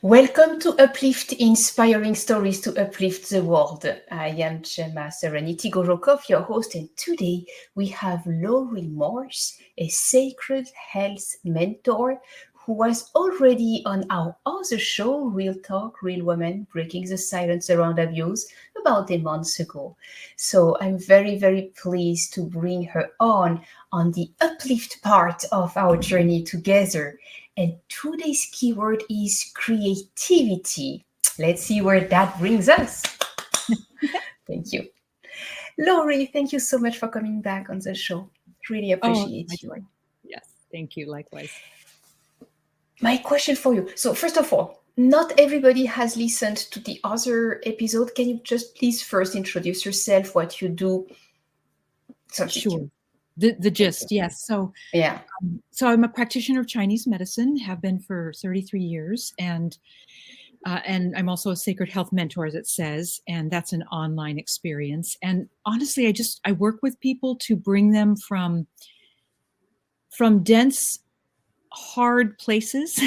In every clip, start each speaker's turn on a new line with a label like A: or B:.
A: Welcome to Uplift, inspiring stories to uplift the world. I am Gemma Serenity Gorokov, your host, and today we have Laurie Morse, a sacred health mentor who was already on our other show, Real Talk, Real Women, Breaking the Silence Around Abuse, about a month ago. So I'm very pleased to bring her on the uplift part of our journey together. And today's keyword is creativity. Let's see where that brings us. Thank you. Laurie, thank you so much for coming back on the show. Really
B: Oh, my
A: appreciate you.
B: joy. Yes, thank you. Likewise.
A: My question for you. So, first of all, not everybody has listened to the other episode. Can you just please first introduce yourself, what you do?
B: Sure. The gist, yes.
A: Yeah.
B: So I'm a practitioner of Chinese medicine, have been for 33 years, and I'm also a sacred health mentor, as it says, and that's an online experience. And honestly, I work with people to bring them from dense, hard places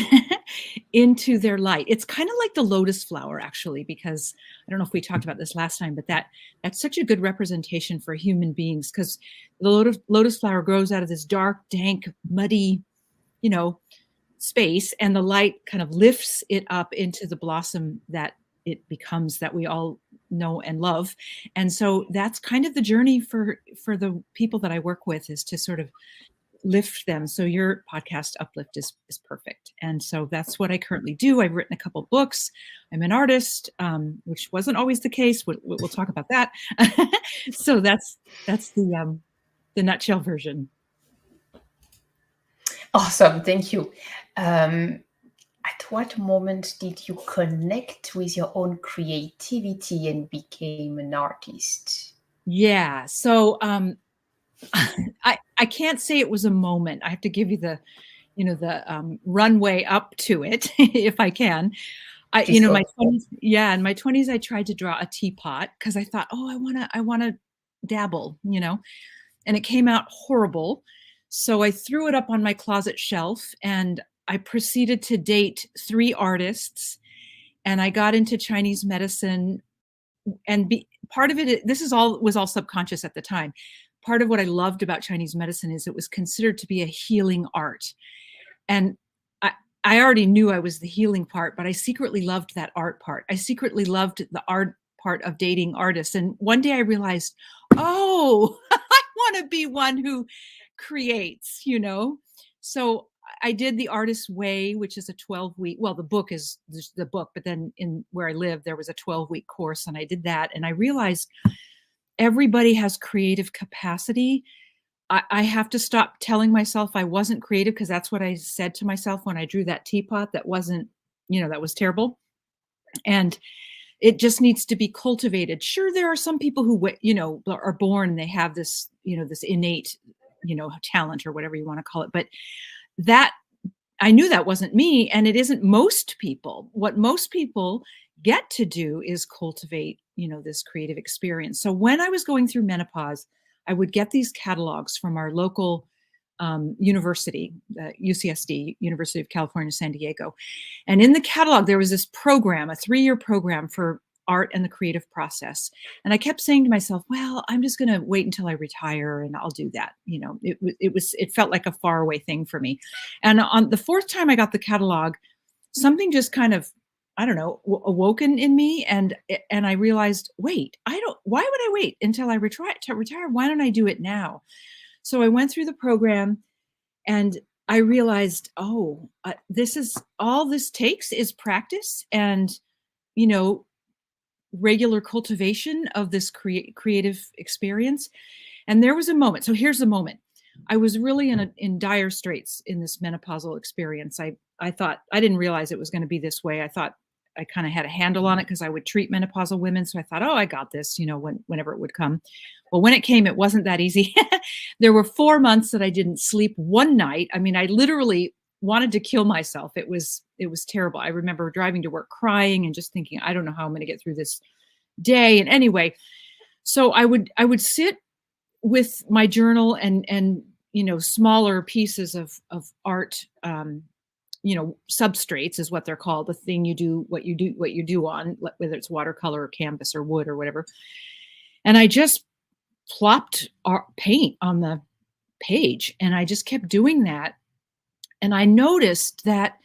B: into their light. It's kind of like the lotus flower, actually, because I don't know if we talked about this last time, but that's such a good representation for human beings, because the lotus flower grows out of this dark, dank, muddy, space, and the light kind of lifts it up into the blossom that it becomes, that we all know and love. And so that's kind of the journey for the people that I work with, is to sort of lift them. So your podcast Uplift is perfect. And so that's what I currently do. I've written a couple books. I'm an artist, which wasn't always the case. We'll talk about that. So that's the nutshell version.
A: Awesome. Thank you. At what moment did you connect with your own creativity and became an artist?
B: Yeah. So I can't say it was a moment. I have to give you the runway up to it if I can. My 20s, in my 20s, I tried to draw a teapot because I thought, oh, I wanna dabble, and it came out horrible. So I threw it up on my closet shelf, and I proceeded to date 3 artists, and I got into Chinese medicine. And part of it, this was all subconscious at the time. Part of what I loved about Chinese medicine is it was considered to be a healing art. And I already knew I was the healing part, but I secretly loved that art part. I secretly loved the art part of dating artists. And one day I realized, oh, I want to be one who creates, So I did the Artist's Way, which is a 12-week, well, the book is the book, but then in where I live, there was a 12-week course, and I did that. And I realized everybody has creative capacity. I have to stop telling myself I wasn't creative, because that's what I said to myself when I drew that teapot. That wasn't, that was terrible. And it just needs to be cultivated. Sure, there are some people who, are born and they have this, this innate, talent, or whatever you want to call it. But that, I knew that wasn't me, and it isn't most people. What most people get to do is cultivate, this creative experience. So when I was going through menopause, I would get these catalogs from our local university, UCSD, University of California, San Diego. And in the catalog, there was this program, a 3-year program for art and the creative process. And I kept saying to myself, well, I'm just going to wait until I retire and I'll do that. It felt like a faraway thing for me. And on the 4th time I got the catalog, something just kind of, I don't know, awoken in me. And I realized, why would I wait until I retire? Why don't I do it now? So I went through the program, and I realized, this is all this takes is practice and, regular cultivation of this creative experience. And there was a moment. So here's the moment. I was really in dire straits in this menopausal experience. I thought, I didn't realize it was going to be this way. I thought I kind of had a handle on it because I would treat menopausal women. So I thought, I got this, whenever it would come. Well, when it came, it wasn't that easy. There were 4 months that I didn't sleep one night. I mean, I literally wanted to kill myself. It was terrible. I remember driving to work crying and just thinking, I don't know how I'm going to get through this day. And anyway, so I would sit with my journal and smaller pieces of art substrates is what they're called, the thing you do, what you do on, whether it's watercolor or canvas or wood or whatever. And I just plopped paint on the page, and I just kept doing that. And I noticed that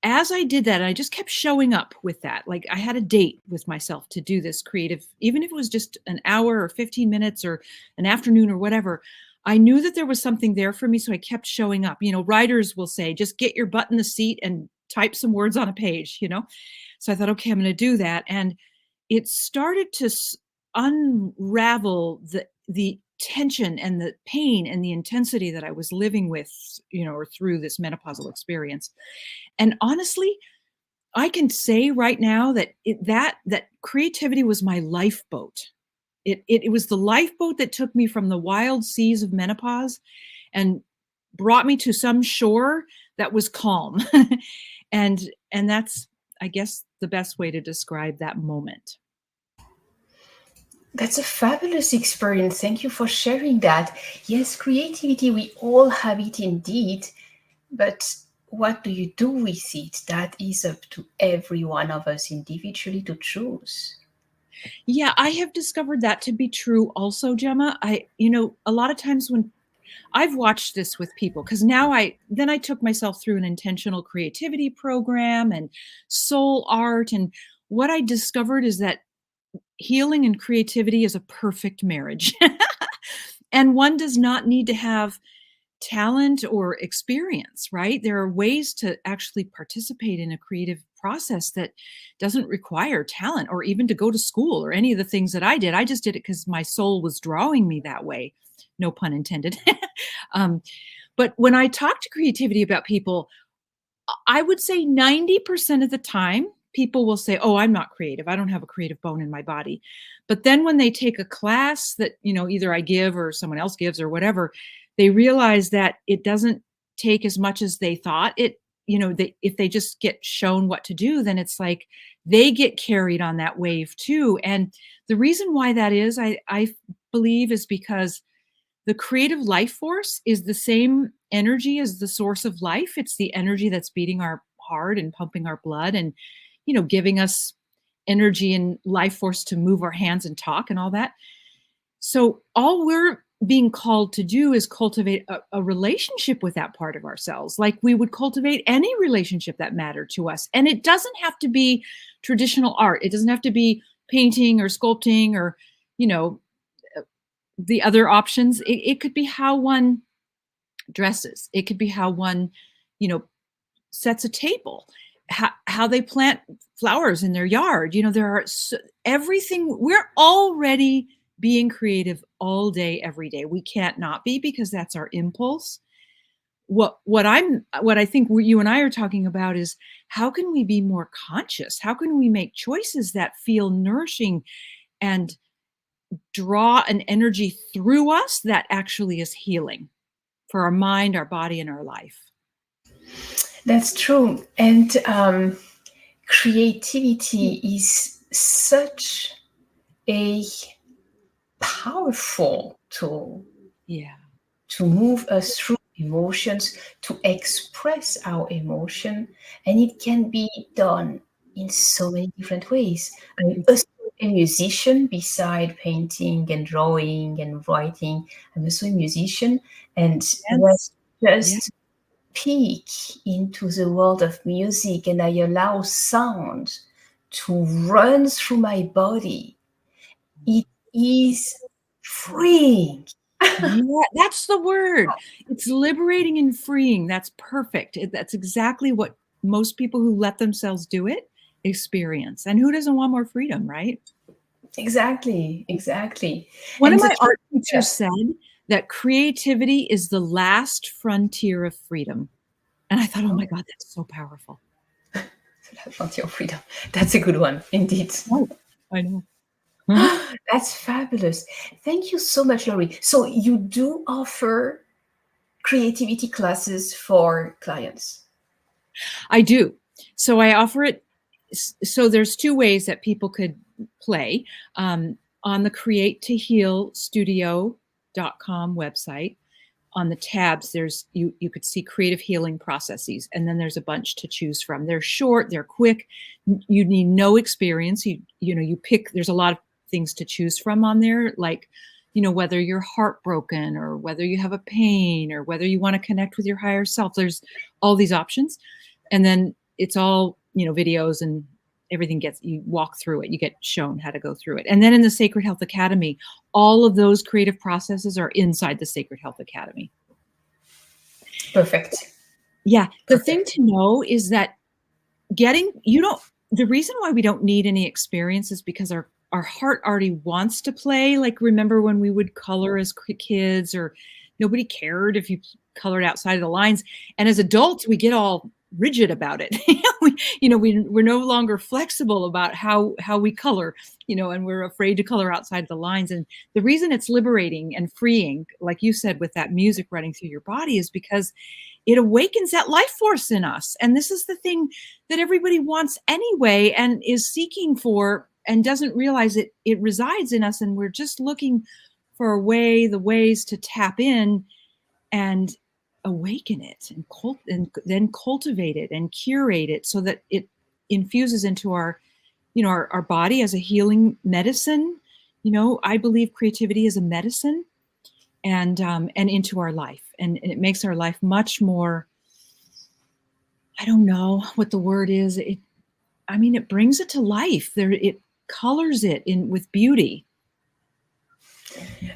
B: as I did that, I just kept showing up with that. Like, I had a date with myself to do this creative, even if it was just an hour or 15 minutes or an afternoon or whatever. I knew that there was something there for me, so I kept showing up. Writers will say, just get your butt in the seat and type some words on a page. So I thought, okay, I'm going to do that. And it started to unravel the tension and the pain and the intensity that I was living with, or through this menopausal experience. And honestly, I can say right now that that creativity was my lifeboat. It was the lifeboat that took me from the wild seas of menopause and brought me to some shore that was calm. and that's, I guess, the best way to describe that moment.
A: That's a fabulous experience. Thank you for sharing that. Yes, creativity, we all have it indeed, but what do you do with it? That is up to every one of us individually to choose.
B: Yeah, I have discovered that to be true also, Gemma. A lot of times when I've watched this with people, because now I took myself through an intentional creativity program and soul art. And what I discovered is that healing and creativity is a perfect marriage. And one does not need to have talent or experience, right? There are ways to actually participate in a creative process that doesn't require talent or even to go to school or any of the things that I did. I just did it because my soul was drawing me that way. No pun intended. But when I talk to creativity about people, I would say 90% of the time, people will say, "Oh, I'm not creative. I don't have a creative bone in my body." But then when they take a class that, either I give or someone else gives or whatever, they realize that it doesn't take as much as they thought it. If they just get shown what to do, then it's like they get carried on that wave too. And the reason why that is, I believe, is because the creative life force is the same energy as the source of life. It's the energy that's beating our heart and pumping our blood and, giving us energy and life force to move our hands and talk and all that. So all we're being called to do is cultivate a relationship with that part of ourselves, like we would cultivate any relationship that mattered to us. And it doesn't have to be traditional art. It doesn't have to be painting or sculpting or, the other options. It could be how one dresses. It could be how one, sets a table, how they plant flowers in their yard. There are everything. We're already being creative all day, every day. We can't not be, because that's our impulse. What I think you and I are talking about is, how can we be more conscious? How can we make choices that feel nourishing and draw an energy through us that actually is healing for our mind, our body, and our life?
A: That's true. And creativity is such a powerful tool.
B: Yeah.
A: To move us through emotions, to express our emotion, and it can be done in so many different ways. I'm also a musician. Beside painting and drawing and writing, I'm also a musician, and when
B: Yes.
A: I
B: Yeah.
A: just peek into the world of music and I allow sound to run through my body, it is freeing.
B: Yeah, that's the word. It's liberating and freeing. That's perfect. That's exactly what most people who let themselves do it experience. And who doesn't want more freedom, right?
A: Exactly.
B: One
A: And
B: of
A: the
B: my art
A: yeah,
B: teachers said that creativity is the last frontier of freedom. And I thought, oh my God, that's so powerful.
A: frontier of freedom. That's a good one, indeed.
B: Oh, I know.
A: That's fabulous. Thank you so much, Laurie. So you do offer creativity classes for clients.
B: I do. So I offer it. So there's two ways that people could play on the create to heal studio.com website. on the tabs, there's you could see creative healing processes, and then there's a bunch to choose from. They're short, they're quick. You need no experience. You pick. There's a lot of things to choose from on there, like whether you're heartbroken or whether you have a pain or whether you want to connect with your higher self. There's all these options, and then it's all videos and everything you walk through it. You get shown how to go through it. And then in the Sacred Health Academy, all of those creative processes are inside the Sacred Health Academy.
A: Perfect.
B: Yeah. The thing to know is that the reason why we don't need any experience is because our heart already wants to play. Like, remember when we would color as kids, or nobody cared if you colored outside of the lines. And as adults, we get all rigid about it. We're no longer flexible about how we color, and we're afraid to color outside the lines. And the reason it's liberating and freeing, like you said, with that music running through your body, is because it awakens that life force in us. And this is the thing that everybody wants anyway, and is seeking for, and doesn't realize it resides in us. And we're just looking for the ways to tap in and awaken it, and then cultivate it and curate it so that it infuses into our body as a healing medicine. I believe creativity is a medicine, and into our life, and it makes our life much more, I don't know what the word is. It brings it to life. It colors it in with beauty.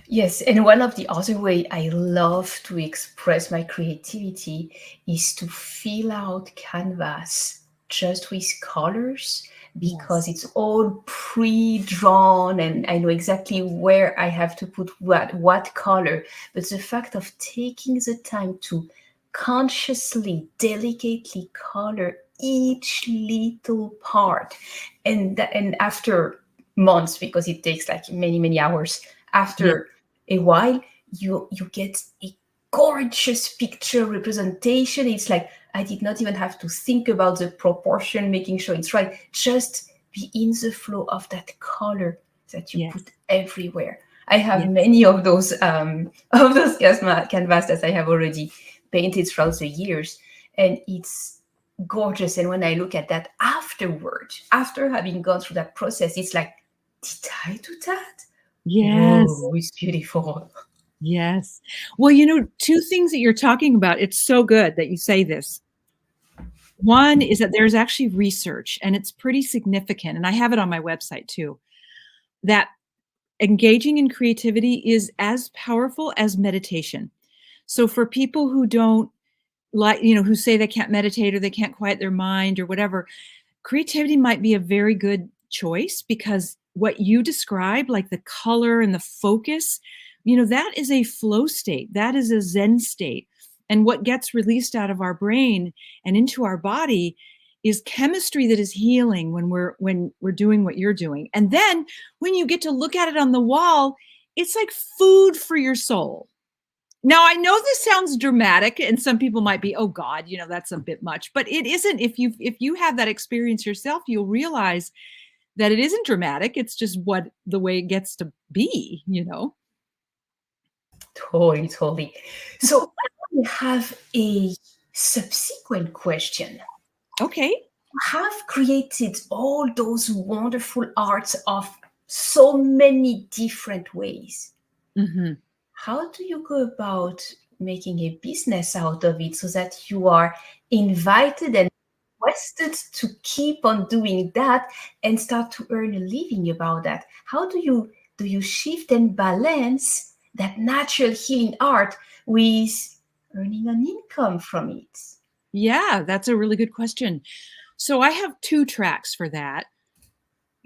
A: Yes, and one of the other way I love to express my creativity is to fill out canvas just with colors, because it's all pre-drawn and I know exactly where I have to put what color. But the fact of taking the time to consciously, delicately color each little part, and after months, because it takes like many hours, after a while, you get a gorgeous picture representation. It's like I did not even have to think about the proportion, making sure it's right. Just be in the flow of that color that you put everywhere. I have many of those canvas that I have already painted throughout the years, and it's gorgeous. And when I look at that afterward, after having gone through that process, it's like, did I do that?
B: Yes.
A: Whoa, it's beautiful.
B: Yes. Well, two things that you're talking about, it's so good that you say this. One is that there's actually research, and it's pretty significant, and I have it on my website too, that engaging in creativity is as powerful as meditation. So for people who don't who say they can't meditate or they can't quiet their mind or whatever, creativity might be a very good choice, because what you describe, like the color and the focus, that is a flow state. That is a Zen state. And what gets released out of our brain and into our body is chemistry that is healing when we're doing what you're doing. And then when you get to look at it on the wall, it's like food for your soul. Now, I know this sounds dramatic, and some people might be, oh God, that's a bit much, but it isn't. If you have that experience yourself, you'll realize that it isn't dramatic. It's just the way it gets to be,
A: Totally. So I have a subsequent question.
B: Okay.
A: You have created all those wonderful arts of so many different ways.
B: Mm-hmm.
A: How do you go about making a business out of it so that you are invited and requested to keep on doing that and start to earn a living about that? How do you shift and balance that natural healing art with earning an income from it?
B: Yeah, that's a really good question. So I have 2 tracks for that.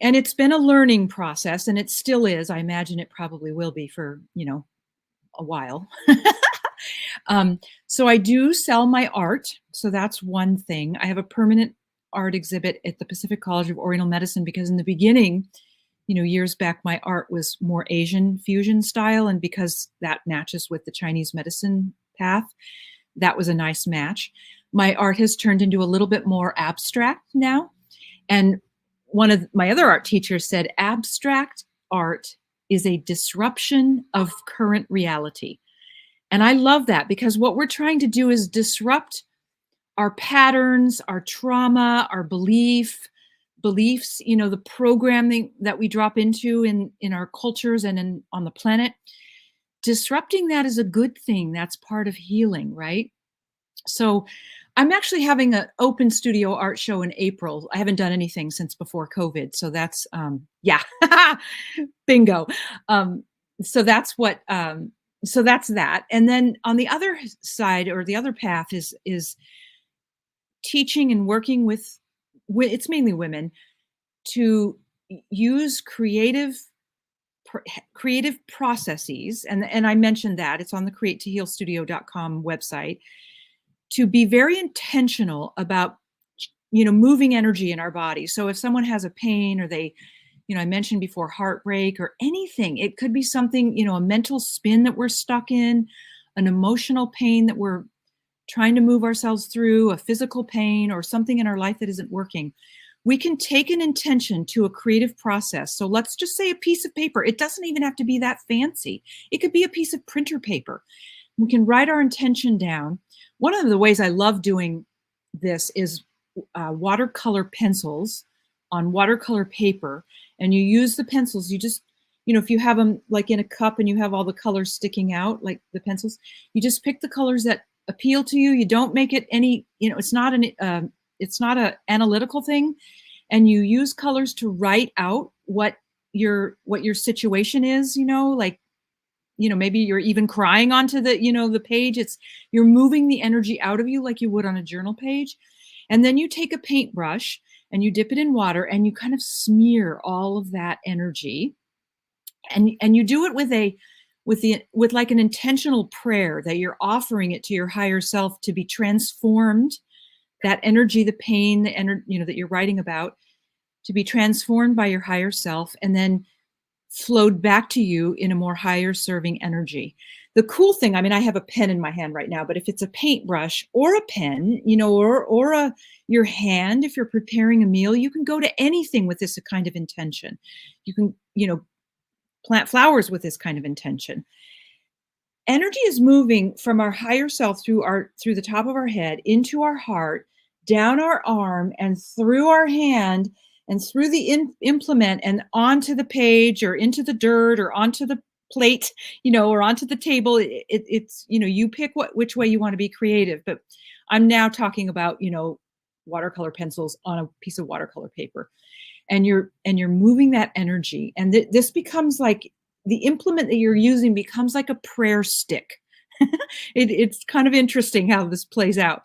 B: And it's been a learning process, and it still is. I imagine it probably will be for, a while. So I do sell my art. So that's one thing. I have a permanent art exhibit at the Pacific College of Oriental Medicine, because in the beginning, years back, my art was more Asian fusion style. And because that matches with the Chinese medicine path, that was a nice match. My art has turned into a little bit more abstract now. And one of my other art teachers said, abstract art is a disruption of current reality. And I love that, because what we're trying to do is disrupt our patterns, our trauma, our beliefs, the programming that we drop into in our cultures and on the planet. Disrupting that is a good thing. That's part of healing, right? So I'm actually having an open studio art show in April. I haven't done anything since before COVID. So that's, yeah, bingo. So that's what, so that's that. And then on the other side, or the other path, is teaching and working with it's mainly women, to use creative processes. And I mentioned that it's on the createtohealstudio.com website, to be very intentional about, moving energy in our body. So if someone has a pain, or they, I mentioned before, heartbreak or anything, it could be something, a mental spin that we're stuck in, an emotional pain that we're trying to move ourselves through, a physical pain, or something in our life that isn't working. We can take an intention to a creative process. So let's just say a piece of paper. It doesn't even have to be that fancy. It could be a piece of printer paper. We can write our intention down. One of the ways I love doing this is watercolor pencils on watercolor paper. And you use the pencils, you just, if you have them like in a cup and you have all the colors sticking out, like the pencils, you just pick the colors that appeal to you. You don't make it any, it's not an analytical thing. And you use colors to write out what your situation is, like, maybe you're even crying onto the, the page. You're moving the energy out of you like you would on a journal page. And then you take a paintbrush and you dip it in water and you kind of smear all of that energy. And you do it with like an intentional prayer that you're offering it to your higher self to be transformed. That energy, the pain, the energy, that you're writing about, to be transformed by your higher self, and then flowed back to you in a more higher serving energy. The cool thing, I have a pen in my hand right now, but if it's a paintbrush or a pen, or your hand, if you're preparing a meal, you can go to anything with this kind of intention. You can, plant flowers with this kind of intention. Energy is moving from our higher self through the top of our head, into our heart, down our arm, and through our hand, and through the implement, and onto the page, or into the dirt, or onto the plate, or onto the table. It's, you pick which way you want to be creative. But I'm now talking about, watercolor pencils on a piece of watercolor paper, and you're moving that energy. And this becomes like, the implement that you're using becomes like a prayer stick. It's kind of interesting how this plays out.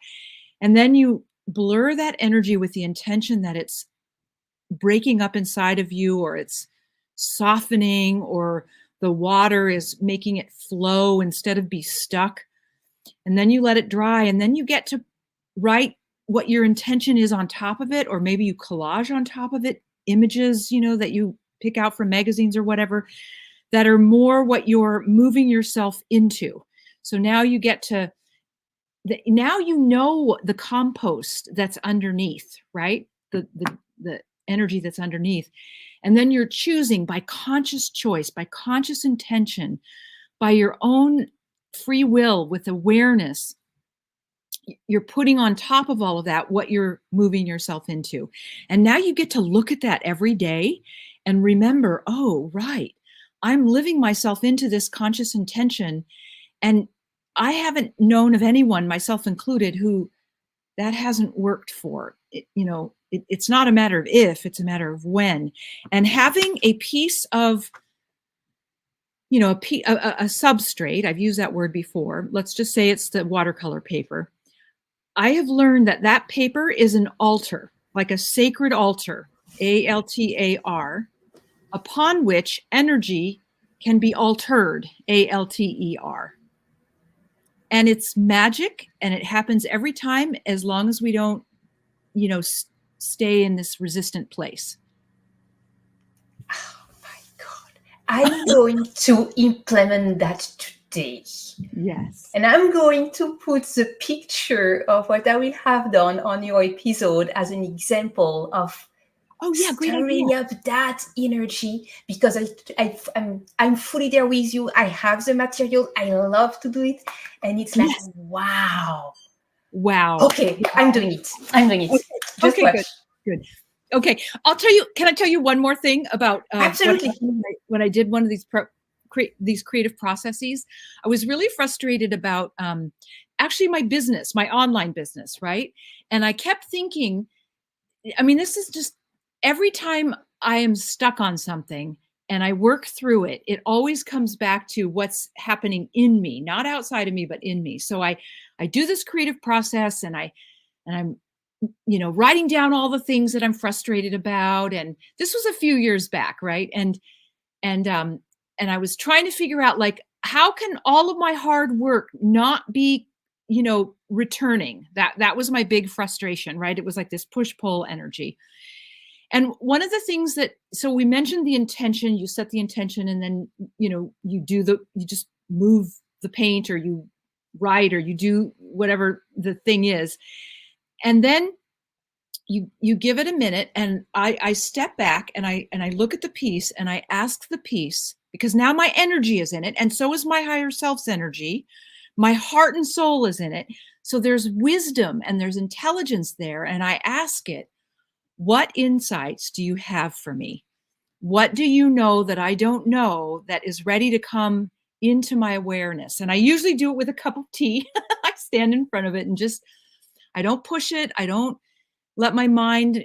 B: And then you blur that energy with the intention that it's breaking up inside of you, or it's softening, or the water is making it flow instead of be stuck. And then you let it dry, and then you get to write what your intention is on top of it, or maybe you collage on top of it images, that you pick out from magazines or whatever, that are more what you're moving yourself into. So now you get to, now the compost that's underneath, right? The energy that's underneath. And then you're choosing by conscious choice, by conscious intention, by your own free will, with awareness, you're putting on top of all of that what you're moving yourself into. And now you get to look at that every day and remember, oh, right, I'm living myself into this conscious intention. And I haven't known of anyone, myself included, who that hasn't worked for. It's not a matter of if, it's a matter of when. And having a piece of, a substrate, I've used that word before. Let's just say it's the watercolor paper. I have learned that paper is an altar, like a sacred altar, ALTAR, upon which energy can be altered, ALTER. And it's magic, and it happens every time, as long as we don't, stay in this resistant place.
A: Oh my God. I'm going to implement that today.
B: Yes.
A: And I'm going to put the picture of what I will have done on your episode as an example of
B: Oh yeah, great idea.
A: stirring up that energy, because I'm fully there with you. I have the material. I love to do it. And it's like,
B: Yes.
A: wow.
B: Wow.
A: Okay, I'm doing it. I'm doing it.
B: Okay.
A: Just
B: Okay,
A: watch.
B: good. Good. Okay. Can I tell you one more thing about what
A: Absolutely.
B: happened when I did one of these these creative processes? I was really frustrated about actually my business, my online business, right? And I kept thinking, I mean, this is just every time I am stuck on something and I work through it, it always comes back to what's happening in me, not outside of me, but in me. So I do this creative process and I'm writing down all the things that I'm frustrated about. And this was a few years back, right? And I was trying to figure out, like, how can all of my hard work not be, returning? That was my big frustration, right? It was like this push-pull energy. And one of the things so we mentioned the intention, you set the intention, and then, you just move the paint, or you write, or you do whatever the thing is. And then you give it a minute, and I step back and I look at the piece, and I ask the piece, because now my energy is in it, and so is my higher self's energy. My heart and soul is in it. So there's wisdom and there's intelligence there. And I ask it, what insights do you have for me? What do you know that I don't know that is ready to come into my awareness? And I usually do it with a cup of tea. I stand in front of it and I don't push it. I don't let my mind,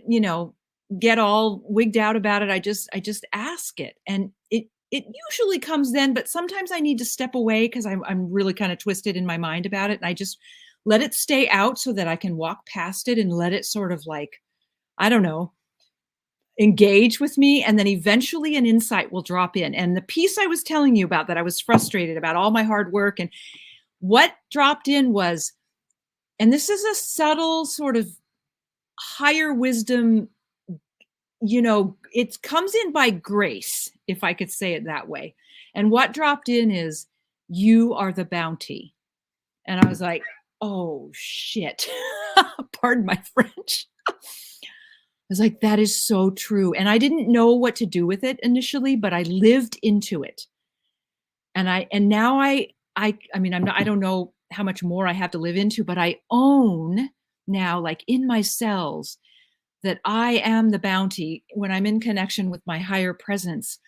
B: get all wigged out about it. I just ask it. And it usually comes then, but sometimes I need to step away because I'm really kind of twisted in my mind about it. And I just let it stay out so that I can walk past it and let it sort of, like, I don't know, engage with me. And then eventually an insight will drop in. And the piece I was telling you about, that I was frustrated about all my hard work, and what dropped in was, and this is a subtle sort of higher wisdom, it comes in by grace, if I could say it that way. And what dropped in is, you are the bounty. And I was like, oh shit. Pardon my French. I was like, that is so true. And I didn't know what to do with it initially, but I lived into it. And now I mean, I don't know how much more I have to live into, but I own now, like in my cells, that I am the bounty. When I'm in connection with my higher presence,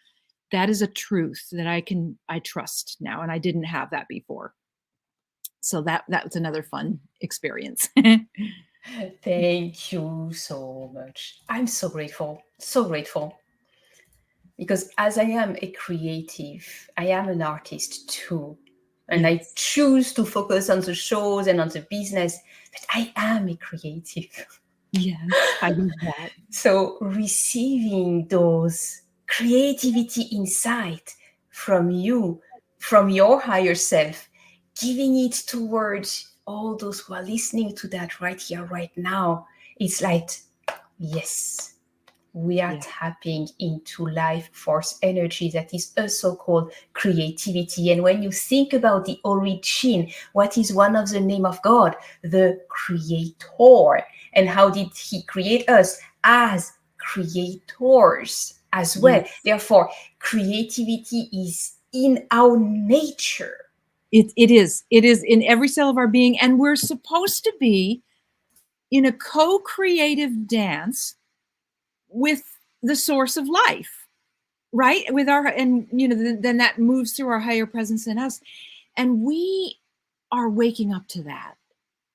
B: that is a truth that I trust now. And I didn't have that before. So that was another fun experience.
A: Thank you so much. I'm so grateful. So grateful. Because as I am a creative, I am an artist too. And
B: Yes.
A: I choose to focus on the shows and on the business, but I am a creative.
B: Yes, I do that.
A: So receiving those creativity insight from you, from your higher self, giving it towards all those who are listening to that right here, right now, it's like, yes, we are
B: Yeah.
A: tapping into life force energy that is also called creativity. And when you think about the origin, what is one of the name of God? The creator. And how did he create us? As creators as well.
B: Yes.
A: Therefore, creativity is in our nature.
B: It is in every cell of our being. And we're supposed to be in a co-creative dance with the source of life, right? With our, and then that moves through our higher presence in us. And we are waking up to that.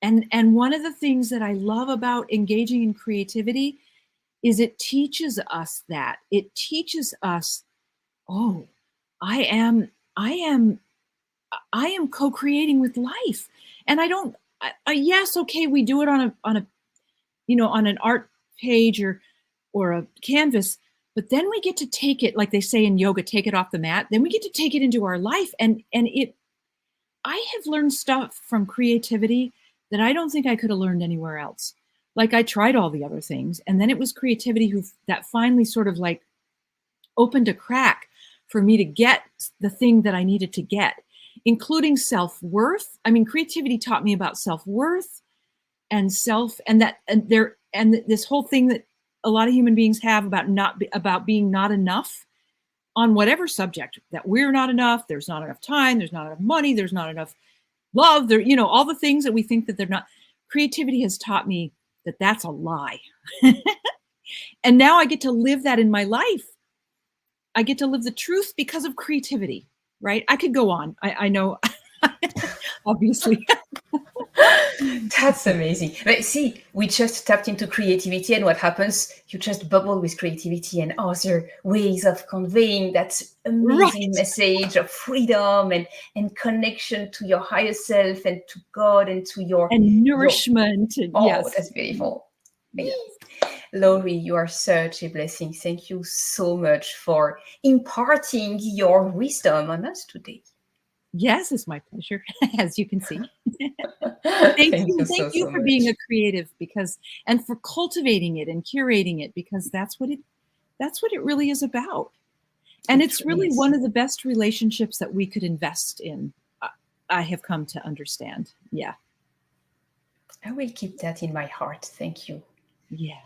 B: And one of the things that I love about engaging in creativity is it teaches us that. It teaches us, oh, I am co-creating with life. And I don't, yes, okay, we do it on a on an art page or a canvas, but then we get to take it, like they say in yoga, take it off the mat. Then we get to take it into our life. And I have learned stuff from creativity that I don't think I could have learned anywhere else. Like, I tried all the other things, and then it was creativity that finally sort of like opened a crack for me to get the thing that I needed to get, including self-worth. I mean, creativity taught me about self-worth and this whole thing that a lot of human beings have about being not enough on whatever subject, that we're not enough, there's not enough time, there's not enough money, there's not enough love, there, all the things that we think that they're not. Creativity has taught me that that's a lie. And now I get to live that in my life. I get to live the truth because of creativity, right? I could go on. I know, obviously.
A: That's amazing. But see, we just tapped into creativity, and what happens? You just bubble with creativity and other ways of conveying that amazing message of freedom and connection to your higher self and to God and to your
B: nourishment.
A: Yes. That's beautiful. Yes. Laurie, you are such a blessing. Thank you so much for imparting your wisdom on us today.
B: Yes, it's my pleasure, as you can see. Thank you for being a creative, and for cultivating it and curating it, because that's what it really is about. And it's really one of the best relationships that we could invest in. I have come to understand. Yeah.
A: I will keep that in my heart. Thank you.
B: Yeah.